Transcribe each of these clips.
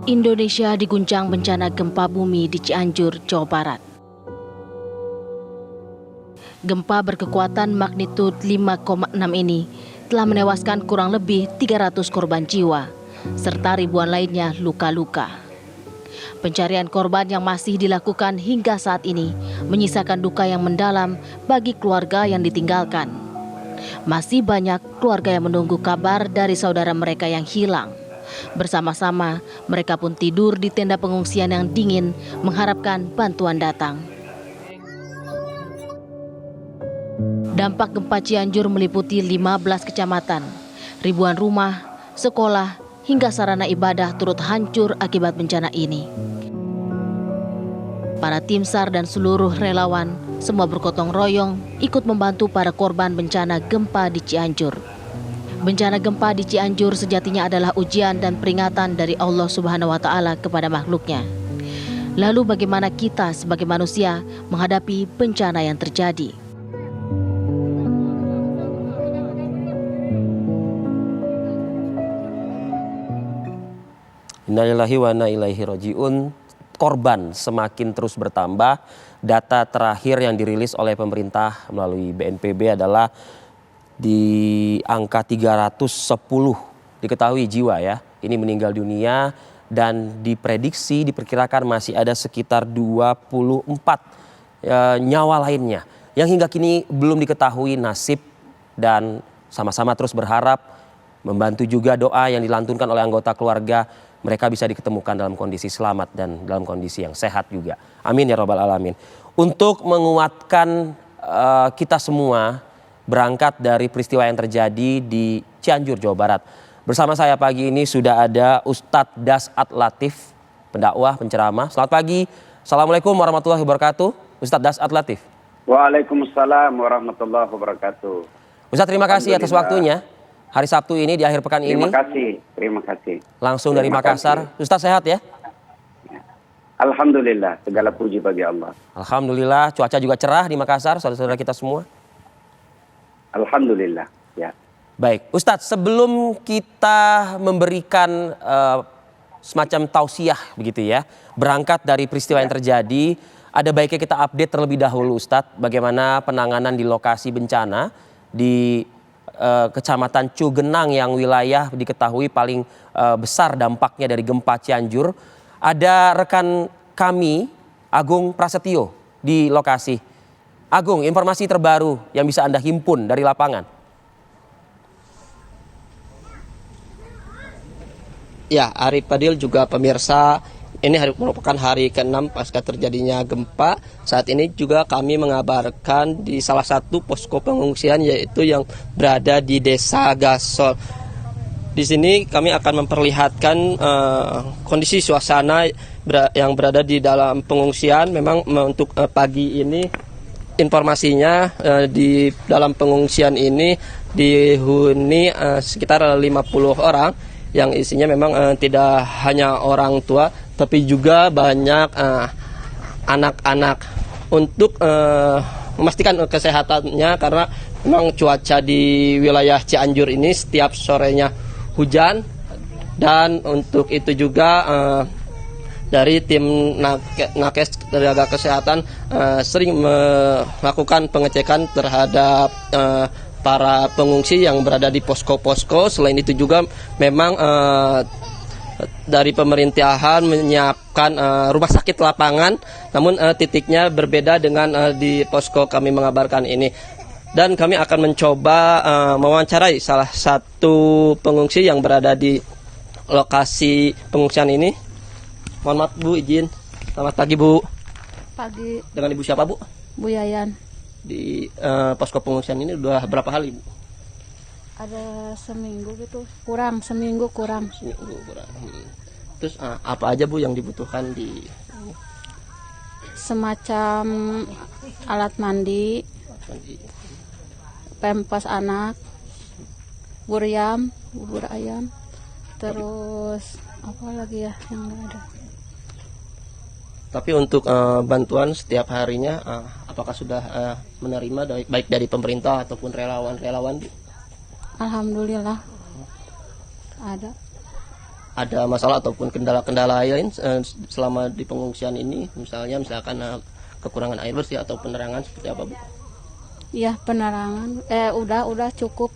Indonesia diguncang bencana gempa bumi di Cianjur, Jawa Barat. Gempa berkekuatan magnitud 5,6 ini telah menewaskan kurang lebih 300 korban jiwa, serta ribuan lainnya luka-luka. Pencarian korban yang masih dilakukan hingga saat ini menyisakan duka yang mendalam bagi keluarga yang ditinggalkan. Masih banyak keluarga yang menunggu kabar dari saudara mereka yang hilang. Bersama-sama, mereka pun tidur di tenda pengungsian yang dingin, mengharapkan bantuan datang. Dampak gempa Cianjur meliputi 15 kecamatan. Ribuan rumah, sekolah, hingga sarana ibadah turut hancur akibat bencana ini. Para tim SAR dan seluruh relawan, semua bergotong royong ikut membantu para korban bencana gempa di Cianjur. Bencana gempa di Cianjur sejatinya adalah ujian dan peringatan dari Allah Subhanahu wa Ta'ala kepada makhluknya. Lalu bagaimana kita sebagai manusia menghadapi bencana yang terjadi? Innalillahi wa inna ilaihi raji'un. Korban semakin terus bertambah. Data terakhir yang dirilis oleh pemerintah melalui BNPB adalah di angka 310 diketahui jiwa ya. Ini meninggal dunia dan diperkirakan masih ada sekitar 24 nyawa lainnya yang hingga kini belum diketahui nasib, dan sama-sama terus berharap, membantu juga doa yang dilantunkan oleh anggota keluarga, mereka bisa diketemukan dalam kondisi selamat dan dalam kondisi yang sehat juga. Amin ya rabbal alamin. Untuk menguatkan kita semua berangkat dari peristiwa yang terjadi di Cianjur, Jawa Barat. Bersama saya pagi ini sudah ada Ustadz Das'at Latif, pendakwah, penceramah. Selamat pagi. Assalamualaikum warahmatullahi wabarakatuh. Ustadz Das'at Latif. Waalaikumsalam warahmatullahi wabarakatuh. Ustadz, terima kasih atas waktunya. Hari Sabtu ini, di akhir pekan ini. Terima kasih. Langsung dari Makassar. Ustadz sehat ya? Alhamdulillah, segala puji bagi Allah. Alhamdulillah, cuaca juga cerah di Makassar, saudara-saudara kita semua. Alhamdulillah, ya. Baik, Ustadz, sebelum kita memberikan semacam tausiah begitu ya, berangkat dari peristiwa yang terjadi, ada baiknya kita update terlebih dahulu Ustadz, bagaimana penanganan di lokasi bencana di Kecamatan Cugenang yang wilayah diketahui paling besar dampaknya dari gempa Cianjur. Ada rekan kami, Agung Prasetyo, di lokasi. Agung, informasi terbaru yang bisa Anda himpun dari lapangan. Ya, Arif Fadil juga pemirsa, ini merupakan hari ke-6 pasca terjadinya gempa. Saat ini juga kami mengabarkan di salah satu posko pengungsian, yaitu yang berada di Desa Gasol. Di sini kami akan memperlihatkan kondisi suasana yang berada di dalam pengungsian. Memang untuk pagi ini informasinya di dalam pengungsian ini dihuni sekitar 50 orang yang isinya memang tidak hanya orang tua tapi juga banyak anak-anak. Untuk memastikan kesehatannya, karena memang cuaca di wilayah Cianjur ini setiap sorenya hujan, dan untuk itu juga dari tim Nakes tenaga kesehatan sering melakukan pengecekan terhadap para pengungsi yang berada di posko-posko. Selain itu juga memang dari pemerintahan menyiapkan rumah sakit lapangan, namun titiknya berbeda dengan di posko kami mengabarkan ini. Dan kami akan mencoba mewawancarai salah satu pengungsi yang berada di lokasi pengungsian ini. Mohon maaf Bu, izin. Selamat pagi Bu. Pagi. Dengan Ibu siapa Bu? Bu Yayan. Di posko pengungsian ini udah berapa kali Bu? Ada seminggu gitu, seminggu kurang. Terus apa aja Bu yang dibutuhkan di semacam alat mandi, pempes anak, bubur ayam, terus apa lagi ya yang nggak ada. Tapi untuk bantuan setiap harinya, apakah sudah menerima baik dari pemerintah ataupun relawan-relawan Bu? Alhamdulillah ada. ada masalah ataupun kendala-kendala lain selama di pengungsian ini, misalkan kekurangan air bersih atau penerangan seperti apa, Bu? Ya penerangan, udah cukup.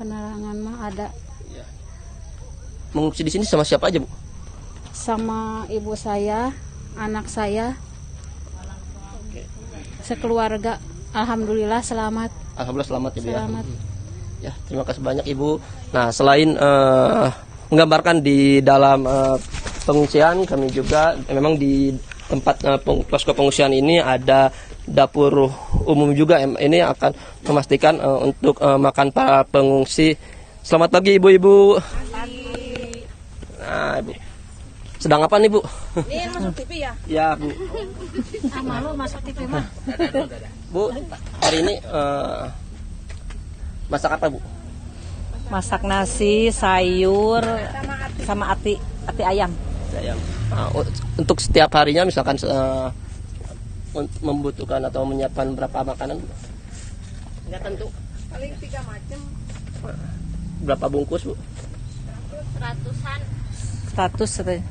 Penerangan mah ada. Mengungsi di sini sama siapa aja, Bu? Sama ibu saya, anak saya, sekeluarga. Alhamdulillah selamat. Alhamdulillah selamat ya, Bu. Selamat. Ya, terima kasih banyak, Ibu. Nah, selain menggambarkan di dalam pengungsian, kami juga memang di tempat posko pengungsian ini ada dapur umum juga. Ini akan memastikan untuk makan para pengungsi. Selamat pagi, Ibu-ibu. Nah, Ibu. Sedang apa nih, Bu? Ini masuk TV ya? Ya, Bu. Malu masuk TV mah. Bu, hari ini masak apa, Bu? Masak nasi, sayur, sama ati ayam. Ayam. Nah, untuk setiap harinya misalkan membutuhkan atau menyiapkan berapa makanan? Enggak tentu. Paling 3 macam. Berapa bungkus, Bu? 100.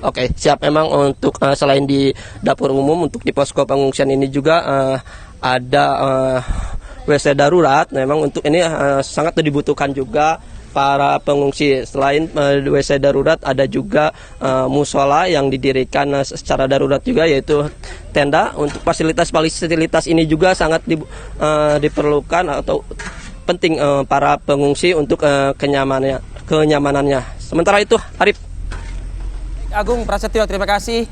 Oke, siap. Memang untuk selain di dapur umum, untuk di posko pengungsian ini juga ada WC darurat. Memang untuk ini sangat dibutuhkan juga para pengungsi. Selain WC darurat, ada juga musola yang didirikan secara darurat juga, yaitu tenda. Untuk fasilitas ini juga sangat diperlukan atau penting para pengungsi untuk kenyamanannya. Sementara itu, Arif. Agung Prasetyo, terima kasih.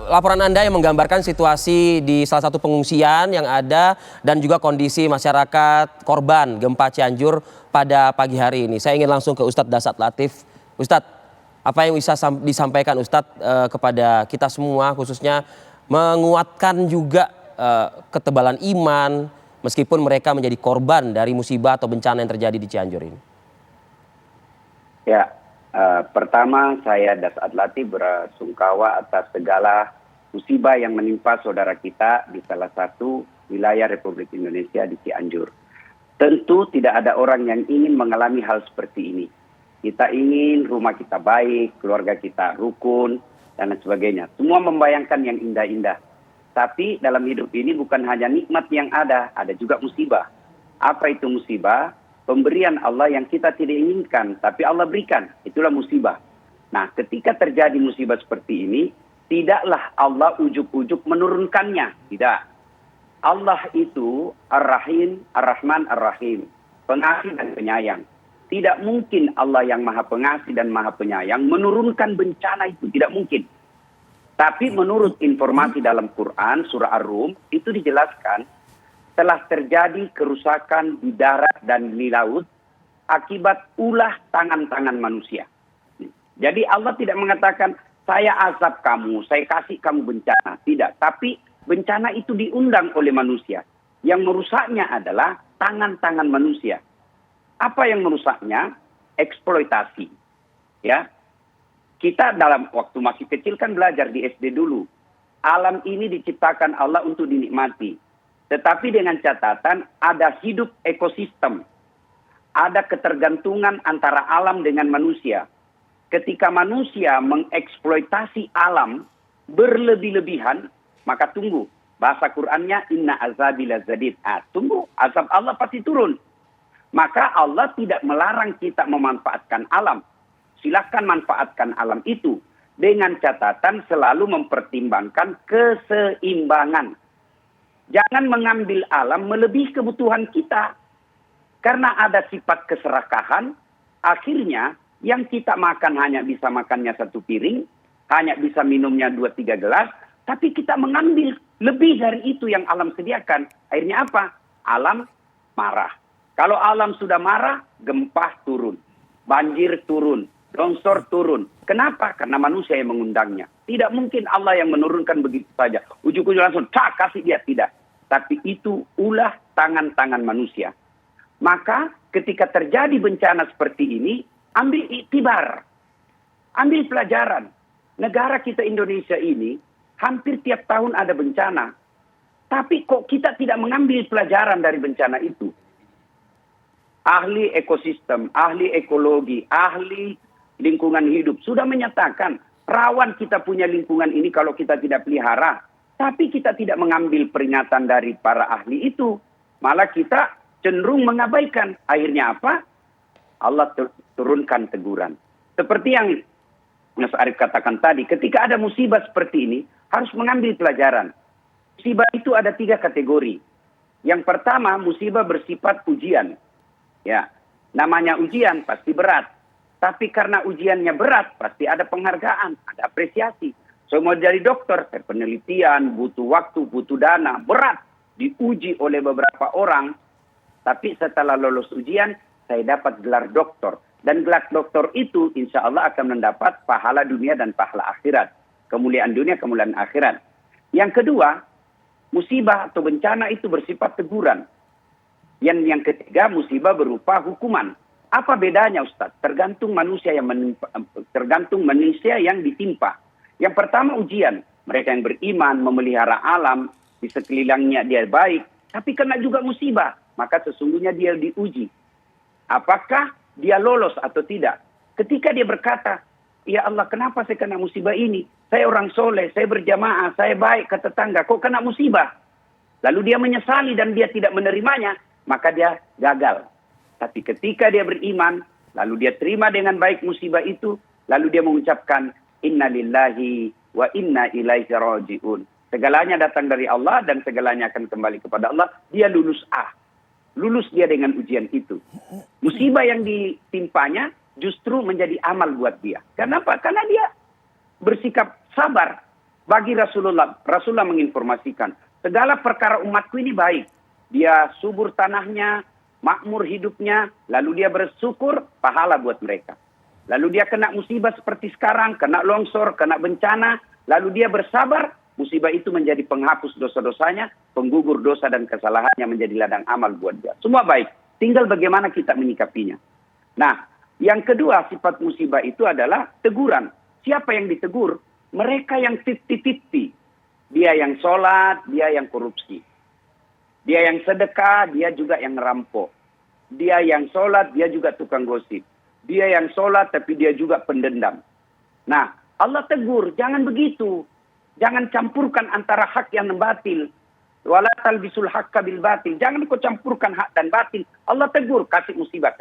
Laporan Anda yang menggambarkan situasi di salah satu pengungsian yang ada dan juga kondisi masyarakat korban gempa Cianjur pada pagi hari ini. Saya ingin langsung ke Ustadz Dasat Latif. Ustadz, apa yang bisa disampaikan Ustadz kepada kita semua, khususnya menguatkan juga ketebalan iman meskipun mereka menjadi korban dari musibah atau bencana yang terjadi di Cianjur ini? Ya, pertama saya Dasat Latif bersungkawa atas segala musibah yang menimpa saudara kita di salah satu wilayah Republik Indonesia di Cianjur. Tentu tidak ada orang yang ingin mengalami hal seperti ini. Kita ingin rumah kita baik, keluarga kita rukun, dan lain sebagainya. Semua membayangkan yang indah-indah. Tapi dalam hidup ini bukan hanya nikmat yang ada juga musibah. Apa itu musibah? Pemberian Allah yang kita tidak inginkan, tapi Allah berikan. Itulah musibah. Nah, ketika terjadi musibah seperti ini, tidaklah Allah ujuk-ujuk menurunkannya. Tidak. Allah itu Ar-Rahim, Ar-Rahman, Ar-Rahim. Pengasih dan penyayang. Tidak mungkin Allah yang maha pengasih dan maha penyayang menurunkan bencana itu. Tidak mungkin. Tapi menurut informasi dalam Quran, surah Ar-Rum, itu dijelaskan telah terjadi kerusakan di darat dan di laut akibat ulah tangan-tangan manusia. Jadi Allah tidak mengatakan, saya azab kamu, saya kasih kamu bencana. Tidak, tapi bencana itu diundang oleh manusia. Yang merusaknya adalah tangan-tangan manusia. Apa yang merusaknya? Eksploitasi. Ya, kita dalam waktu masih kecil kan belajar di SD dulu. Alam ini diciptakan Allah untuk dinikmati. Tetapi dengan catatan ada hidup ekosistem. Ada ketergantungan antara alam dengan manusia. Ketika manusia mengeksploitasi alam berlebih-lebihan, maka tunggu. Bahasa Qur'annya, inna azabi lazadid. Tunggu, azab Allah pasti turun. Maka Allah tidak melarang kita memanfaatkan alam. Silakan manfaatkan alam itu. Dengan catatan selalu mempertimbangkan keseimbangan. Jangan mengambil alam melebihi kebutuhan kita. Karena ada sifat keserakahan, akhirnya yang kita makan hanya bisa makannya 1 piring, hanya bisa minumnya 2-3 gelas, tapi kita mengambil lebih dari itu yang alam sediakan. Akhirnya apa? Alam marah. Kalau alam sudah marah, gempa turun, banjir turun, longsor turun. Kenapa? Karena manusia yang mengundangnya. Tidak mungkin Allah yang menurunkan begitu saja. Ujuk-ujuk langsung, kasih dia. Tidak. Tapi itu ulah tangan-tangan manusia. Maka ketika terjadi bencana seperti ini, ambil iktibar. Ambil pelajaran. Negara kita Indonesia ini, hampir tiap tahun ada bencana. Tapi kok kita tidak mengambil pelajaran dari bencana itu? ahli ekosistem, ahli ekologi, ahli lingkungan hidup sudah menyatakan rawan kita punya lingkungan ini kalau kita tidak pelihara. Tapi kita tidak mengambil peringatan dari para ahli itu. Malah kita cenderung mengabaikan. Akhirnya apa? Allah turunkan teguran. Seperti yang Mas Arief katakan tadi, ketika ada musibah seperti ini, harus mengambil pelajaran. Musibah itu ada 3 kategori. Yang pertama, musibah bersifat ujian. Ya, namanya ujian pasti berat. Tapi karena ujiannya berat, pasti ada penghargaan, ada apresiasi. Semua dari dokter, penelitian, butuh waktu, butuh dana, berat. Diuji oleh beberapa orang. Tapi setelah lolos ujian, saya dapat gelar doktor. Dan gelar doktor itu insya Allah akan mendapat pahala dunia dan pahala akhirat. Kemuliaan dunia, kemuliaan akhirat. Yang kedua, musibah atau bencana itu bersifat teguran. Yang ketiga, musibah berupa hukuman. Apa bedanya Ustaz? Tergantung manusia yang ditimpa. Yang pertama ujian. Mereka yang beriman, memelihara alam, di sekelilingnya dia baik. Tapi kena juga musibah. Maka sesungguhnya dia diuji. Apakah dia lolos atau tidak? Ketika dia berkata, ya Allah kenapa saya kena musibah ini? Saya orang soleh, saya berjamaah, saya baik ke tetangga. Kok kena musibah? Lalu dia menyesali dan dia tidak menerimanya. Maka dia gagal. Tapi ketika dia beriman, lalu dia terima dengan baik musibah itu. Lalu dia mengucapkan, Inna lillahi wa inna ilaihi raji'un. Segalanya datang dari Allah dan segalanya akan kembali kepada Allah. Dia lulus A. Lulus dia dengan ujian itu. Musibah yang ditimpanya justru menjadi amal buat dia. Kenapa? Karena dia bersikap sabar. Bagi Rasulullah menginformasikan, segala perkara umatku ini baik. Dia subur tanahnya, makmur hidupnya, lalu dia bersyukur, pahala buat mereka. Lalu dia kena musibah seperti sekarang, kena longsor, kena bencana, lalu dia bersabar, musibah itu menjadi penghapus dosa-dosanya, penggugur dosa dan kesalahannya menjadi ladang amal buat dia. Semua baik, tinggal bagaimana kita menyikapinya. Nah, yang kedua sifat musibah itu adalah teguran. Siapa yang ditegur? Mereka yang 50-50. Dia yang sholat, dia yang korupsi. Dia yang sedekah, dia juga yang ngerampok. Dia yang sholat, dia juga tukang gosip. Dia yang sholat, tapi dia juga pendendam. Nah, Allah tegur, jangan begitu. Jangan campurkan antara hak yang batil. Wala talbisul haqqa bil batil. Jangan kau campurkan hak dan batil. Allah tegur, kasih musibah.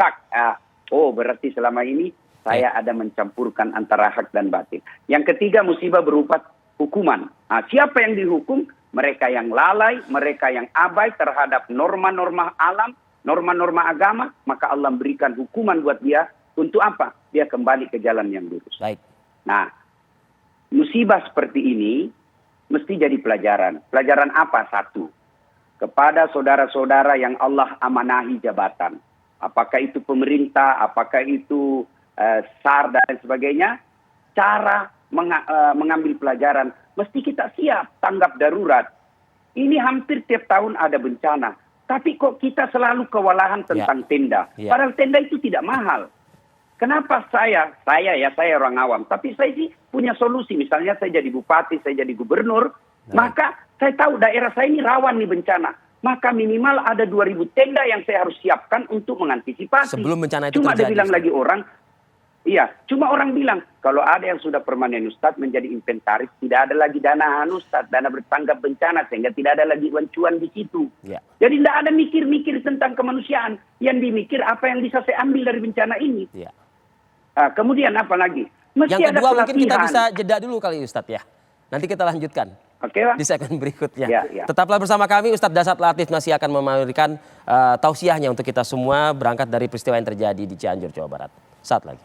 Berarti selama ini saya ada mencampurkan antara hak dan batil. Yang ketiga, musibah berupa hukuman. Siapa yang dihukum? Mereka yang lalai, mereka yang abai terhadap norma-norma alam, norma-norma agama, maka Allah berikan hukuman buat dia. Untuk apa? Dia kembali ke jalan yang lurus. Baik. Nah, musibah seperti ini mesti jadi pelajaran. Pelajaran apa? Satu, kepada saudara-saudara yang Allah amanahi jabatan. Apakah itu pemerintah, apakah itu SAR dan sebagainya. Cara mengambil pelajaran, mesti kita siap tanggap darurat. Ini hampir tiap tahun ada bencana. Tapi kok kita selalu kewalahan tentang tenda. Padahal tenda itu tidak mahal. Kenapa saya orang awam. Tapi saya sih punya solusi. Misalnya saya jadi bupati, saya jadi gubernur. Maka saya tahu daerah saya ini rawan nih bencana. Maka minimal ada 2.000 tenda yang saya harus siapkan untuk mengantisipasi. Sebelum bencana itu Cuma terjadi. ada bilang lagi orang, cuma orang bilang, kalau ada yang sudah permanen Ustadz menjadi inventaris, tidak ada lagi dana Ustadz, dana bertanggap bencana, sehingga tidak ada lagi cuan di situ. Jadi tidak ada mikir-mikir tentang kemanusiaan. Yang dimikir apa yang bisa saya ambil dari bencana ini. Kemudian apa lagi? Mesti yang kedua ada mungkin kita bisa jeda dulu kali Ustadz ya. Nanti kita lanjutkan. Oke, Pak. Di segmen berikutnya. Ya. Tetaplah bersama kami, Ustadz Dasat Latif masih akan memberikan tausiahnya untuk kita semua berangkat dari peristiwa yang terjadi di Cianjur, Jawa Barat. Saat lagi.